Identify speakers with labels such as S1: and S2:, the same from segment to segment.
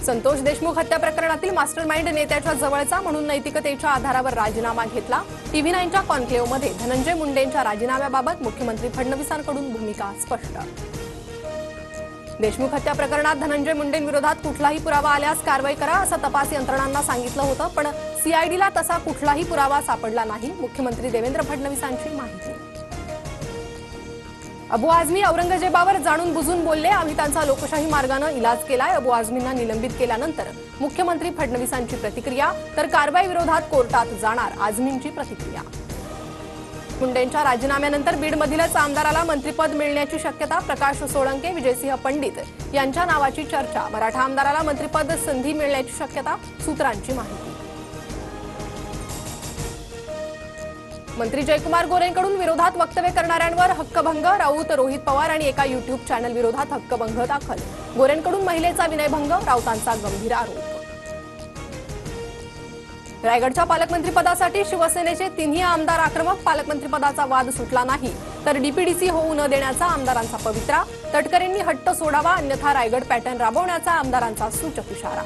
S1: संतोष देशमुख हत्या प्रकरणातील मास्टरमाइंड नेत्याच्या जवळचा म्हणून नैतिकतेच्या आधारावर राजीनामा घेतला। TV9च्या कॉन्क्लेव्हमध्ये धनंजय मुंडेंच्या राजीनाम्याबाबत मुख्यमंत्री फडणवीसांकडून भूमिका स्पष्ट। देशमुख हत्या प्रकरणात धनंजय मुंडेंविरोधात कुठलाही पुरावा आल्यास कारवाई करा असं तपास यंत्रणांना सांगितलं होतं, पण CIDला तसा कुठलाही पुरावा सापडला नाही। मुख्यमंत्री देवेंद्र फडणवीसांची माहिती। अबू आझमी औरंगजेबावर जाणून बुजून बोलले, आम्ही त्यांचा लोकशाही मार्गाने इलाज केलाय। अबू आझमींना निलंबित केल्यानंतर मुख्यमंत्री फडणवीसांची प्रतिक्रिया, तर कारवाई विरोधात कोर्टात जाणार आझमींची प्रतिक्रिया। मुंडेंच्या राजीनाम्यानंतर बीडमधीलच आमदाराला मंत्रिपद मिळण्याची शक्यता। प्रकाश सोळंके, विजयसिंह पंडित यांच्या नावाची चर्चा। मराठा आमदाराला मंत्रिपद संधी मिळण्याची शक्यता, सूत्रांची माहिती। मंत्री जयकुमार गोरेंकडून विरोधात वक्तव्य करणाऱ्यांवर हक्कभंग। राऊत, रोहित पवार आणि एका युट्यूब चॅनल विरोधात हक्कभंग दाखल। गोरेंकडून महिलेचा विनयभंग, राऊतांचा गंभीर आरोप। रायगडच्या पालकमंत्रीपदासाठी शिवसेनेचे तिन्ही आमदार आक्रमक। पालकमंत्रीपदाचा वाद सुटला नाही तर DPDC होऊ न देण्याचा आमदारांचा पवित्रा। तटकरेंनी हट्ट सोडावा, अन्यथा रायगड पॅटर्न राबवण्याचा आमदारांचा सूचक इशारा।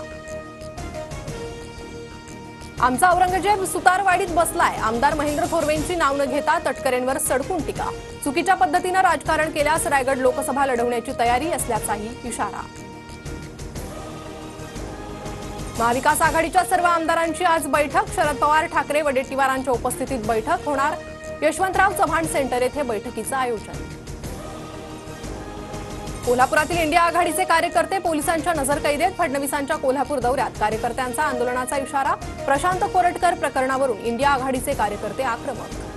S1: आमचा औरंगजेब सुतारवाडीत बसलाय। आमदार महेंद्र थोरवेंची नाव न घेता तटकरेंवर सडकून टीका। चुकीच्या पद्धतीने राजकारण केल्यास रायगड लोकसभा लढवण्याची तयारी असल्याचाही इशारा। महाविकास आघाडीच्या सर्व आमदारांची आज बैठक। शरद पवार, ठाकरे, वडेट्टीवारांच्या उपस्थितीत बैठक होणार। यशवंतराव चव्हाण सेंटर येथे बैठकीचं आयोजन। कोल्हापुरातील इंडिया आघाडीचे कार्यकर्ते पोलिसांच्या नजरकैदेत। फडणवीसांच्या कोल्हापूर दौऱ्यात कार्यकर्त्यांचा आंदोलनाचा इशारा। प्रशांत कोरटकर प्रकरणावरून इंडिया आघाडीचे कार्यकर्ते आक्रमक।